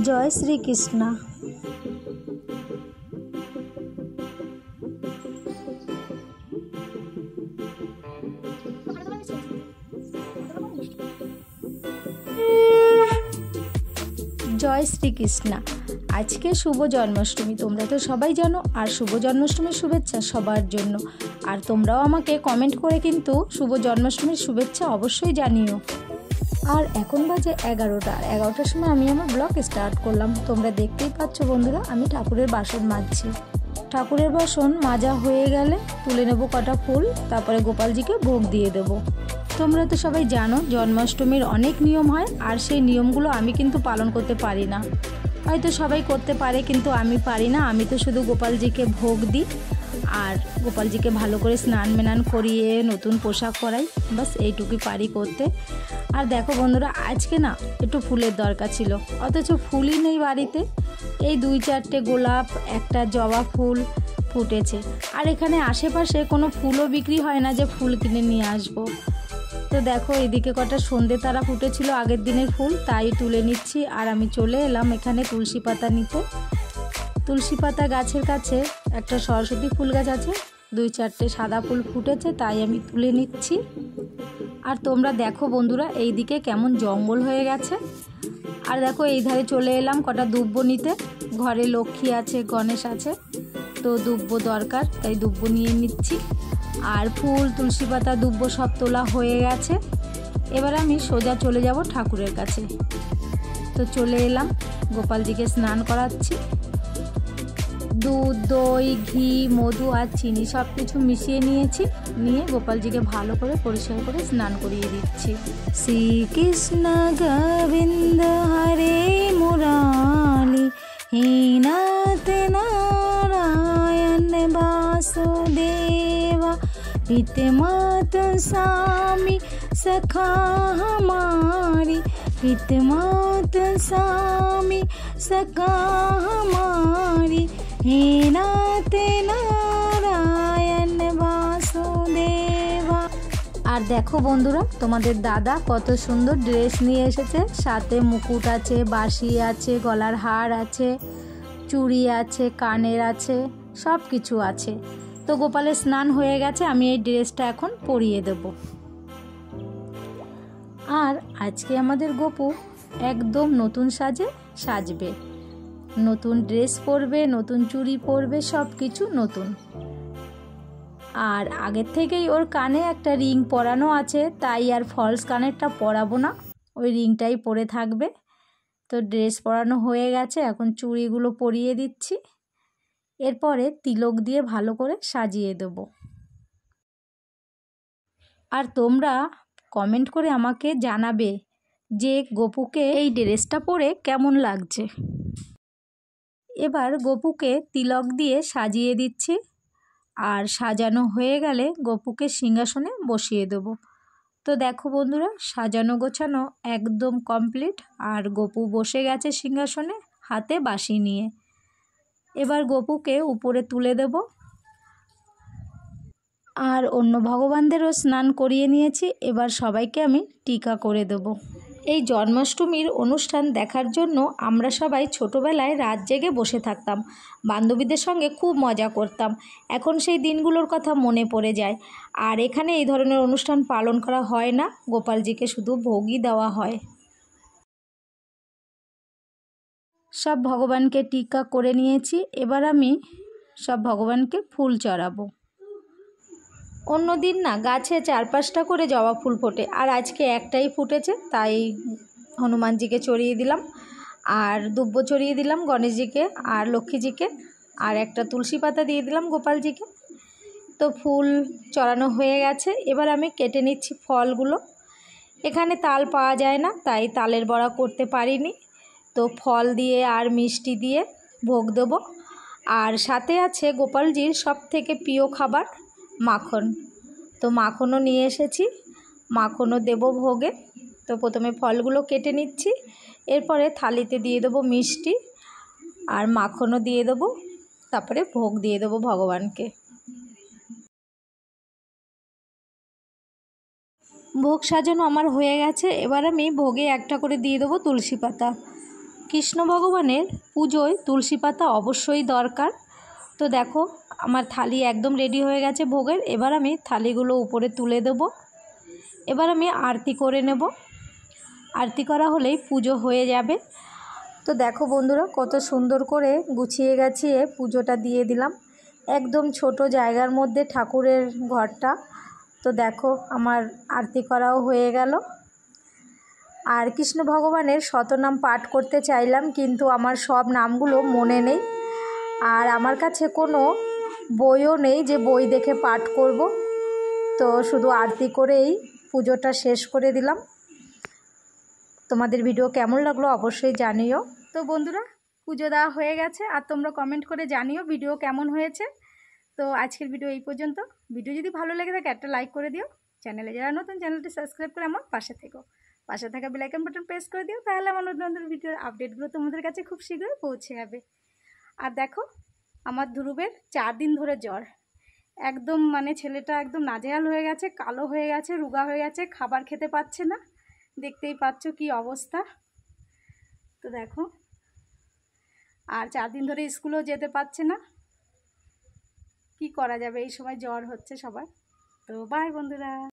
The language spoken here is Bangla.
জয় শ্রীকৃষ্ণ। জয় শ্রীকৃষ্ণ। আজকে শুভ জন্মাষ্টমী, তোমরা তো সবাই জানো। আর শুভ জন্মাষ্টমীর শুভেচ্ছা সবার জন্য। আর তোমরাও আমাকে কমেন্ট করে কিন্তু শুভ জন্মাষ্টমীর শুভেচ্ছা অবশ্যই জানিও। আর এখন বাজে 11টার সময় আমি আমার ব্লগ স্টার্ট করলাম। তোমরা দেখতেই পাচ্ছ বন্ধুরা, আমি ঠাকুরের বাসন মাজছি। ঠাকুরের বাসন মাজা হয়ে গেলে তুলে নেব কটা ফুল, তারপরে গোপালজিকে ভোগ দিয়ে দেব। তোমরা তো সবাই জানো জন্মাষ্টমীর অনেক নিয়ম হয়, আর সেই নিয়মগুলো আমি কিন্তু পালন করতে পারি না। হয়তো সবাই করতে পারে কিন্তু আমি পারি না। আমি তো শুধু গোপালজিকে ভোগ দিই আর গোপালজিকে ভালো করে স্নান মেনান করিয়ে নতুন পোশাক পরাই, বাস এইটুকুই পারি করতে। আর দেখো বন্ধুরা, আজকে না একটু ফুলের দরকার ছিল, অথচ ফুলই নেই বাড়িতে। এই 2-4টে গোলাপ, একটা জবা ফুল ফুটেছে। আর এখানে আশেপাশে কোনো ফুলও বিক্রি হয় না যে ফুল কিনে নিয়ে আসবো। তো দেখো এদিকে কটা সন্ধে তারা ফুটেছিল আগের দিনের ফুল, তাই তুলে নিচ্ছি। আর আমি চলে এলাম এখানে তুলসী পাতা নিতে। তুলসী পাতা গাছের কাছে একটা সরস্বতী ফুল গাছ আছে, 2-4টে সাদা ফুল ফুটেছে, তাই আমি তুলে নিচ্ছি। আর তোমরা দেখো বন্ধুরা, এই দিকে কেমন জঙ্গল হয়ে গেছে। আর দেখো এই ধারে চলে এলাম কটা দুব্বো নিতে। ঘরে লক্ষ্মী আছে, গণেশ আছে, তো দুব্বো দরকার, তাই দুব্বো নিয়ে নিচ্ছি। আর ফুল, তুলসী পাতা, দুব্বো সব তোলা হয়ে গেছে। এবার আমি সোজা চলে যাব ঠাকুরের কাছে। তো চলে এলাম, গোপালজিকে স্নান করাচ্ছি। দুধ, দই, ঘি, মধু আর চিনি সব কিছু মিশিয়ে নিয়েছি। নিয়ে গোপালজিকে ভালো করে পরিষ্কার করে স্নান করিয়ে দিচ্ছি। শ্রীকৃষ্ণ গোবিন্দ হরে মুরালি, হে নাথ নারায়ণ वासुदेवा, पिता माता स्वामी सखा हमारी, पिता माता स्वामी सखा हमारी, हे नाथ नारायण वासुदेवा। আর দেখো বন্ধুরা, তোমাদের দাদা কত সুন্দর ড্রেস নিয়ে এসেছে। সাথে মুকুট আছে, বাঁশি আছে, গলার হার আছে, চুড়ি আছে, কানের আছে, সব কিছু আছে। তো গোপালের স্নান হয়ে গেছে, আমি এই ড্রেসটা এখন পরিয়ে দেব। আর আজকে আমাদের গোপু একদম নতুন সাজে সাজবে, নতুন ড্রেস পরবে, নতুন চুড়ি পরবে, সব কিছু নতুন। আর আগের থেকেই ওর কানে একটা রিং পরানো আছে, তাই আর ফলস কানেরটা পরাবো না, ওই রিংটাই পরে থাকবে। তো ড্রেস পরানো হয়ে গেছে, এখন চুড়িগুলো পরিয়ে দিচ্ছি। এরপরে তিলক দিয়ে ভালো করে সাজিয়ে দেব। আর তোমরা কমেন্ট করে আমাকে জানাবে যে গোপুকে এই ড্রেসটা পরে কেমন লাগছে। এবার গোপুকে তিলক দিয়ে সাজিয়ে দিচ্ছি। আর সাজানো হয়ে গেলে গোপুকে সিংহাসনে বসিয়ে দেব। তো দেখো বন্ধুরা, সাজানো গোছানো একদম কমপ্লিট। আর গোপু বসে গেছে সিংহাসনে, হাতে বাঁশি নিয়ে। এবার গোপুকে উপরে তুলে দেব। আর অন্য ভগবানদেরও স্নান করিয়ে নিয়েছি। এবার সবাইকে আমি টিকা করে দেব। এই জন্মাষ্টমীর অনুষ্ঠান দেখার জন্য আমরা সবাই ছোটোবেলায় রাত জেগে বসে থাকতাম, বান্ধবীদের সঙ্গে খুব মজা করতাম। এখন সেই দিনগুলোর কথা মনে পড়ে যায়। আর এখানে এই ধরনের অনুষ্ঠান পালন করা হয় না, গোপালজিকে শুধু ভোগই দেওয়া হয়। সব ভগবানকে টিকা করে নিয়েছি। এবার আমি সব ভগবানকে ফুল চড়াবো। অন্যদিন না গাছে 4-5টা করে জবা ফুল ফোটে, আর আজকে একটাই ফুটেছে, তাই হনুমানজিকে চড়িয়ে দিলাম। আর দুব্বো চড়িয়ে দিলাম গণেশজিকে আর লক্ষ্মীজিকে। আর একটা তুলসী পাতা দিয়ে দিলাম গোপালজিকে। তো ফুল চড়ানো হয়ে গেছে। এবার আমি কেটে নিচ্ছি ফলগুলো। এখানে তাল পাওয়া যায় না, তাই তালের বড়া করতে পারিনি। তো ফল দিয়ে আর মিষ্টি দিয়ে ভোগ দেব। আর সাথে আছে গোপালজির সবথেকে প্রিয় খাবার মাখন। তো মাখনও নিয়ে এসেছি, মাখনও দেব ভোগে। তো প্রথমে ফলগুলো কেটে নিচ্ছি, এরপরে থালিতে দিয়ে দেবো মিষ্টি আর মাখনও দিয়ে দেবো, তারপরে ভোগ দিয়ে দেবো ভগবানকে। ভোগ সাজানো আমার হয়ে গেছে। এবার আমি ভোগে একটা করে দিয়ে দেবো তুলসী পাতা। কৃষ্ণ ভগবানের পুজোয় তুলসী পাতা অবশ্যই দরকার। তো দেখো আমার থালি একদম রেডি হয়ে গেছে ভোগের। এবার আমি থালিগুলো উপরে তুলে দেব। এবার আমি আরতি করে নেব। আরতি করা হলেই পুজো হয়ে যাবে। তো দেখো বন্ধুরা কত সুন্দর করে গুছিয়ে গাছিয়ে পুজোটা দিয়ে দিলাম। একদম ছোট জায়গার মধ্যে ঠাকুরের ঘরটা। তো দেখো আমার আরতি করাও হয়ে গেল। আর কৃষ্ণ ভগবানের শতনাম পাঠ করতে চাইলাম, কিন্তু আমার সব নামগুলো মনে নেই। আর আমার কাছে কোনো বইও নেই যে বই দেখে পাঠ করব। তো শুধু আরতি করেই পুজোটা শেষ করে দিলাম। তোমাদের ভিডিও কেমন লাগলো অবশ্যই জানিও। তো বন্ধুরা পুজো দেওয়া হয়ে গেছে, আর তোমরা কমেন্ট করে জানিও ভিডিও কেমন হয়েছে। তো আজকের ভিডিও এই পর্যন্ত। ভিডিও যদি ভালো লেগে থাকে একটা লাইক করে দিও। চ্যানেলে যারা নতুন চ্যানেলটি সাবস্ক্রাইব করে আমার পাশে থেকো। পাশে থাকা বেল আইকন বাটন প্রেস করে দিও, তাহলে আমার নতুন নতুন ভিডিওর আপডেটগুলো তোমাদের কাছে খুব শীঘ্রই পৌঁছে যাবে। আর দেখো আমার ধ্রুবের 4 দিন ধরে জ্বর। একদম মানে ছেলেটা একদম নাজেহাল হয়ে গেছে, কালো হয়ে গেছে, রোগা হয়ে গেছে, খাবার খেতে পাচ্ছে না। দেখতেই পাচ্ছ কি অবস্থা। তো দেখো আর 4 দিন ধরে স্কুলেও যেতে পারছে না। কি করা যাবে, এই সময় জ্বর হচ্ছে সবার। তো বাই বন্ধুরা।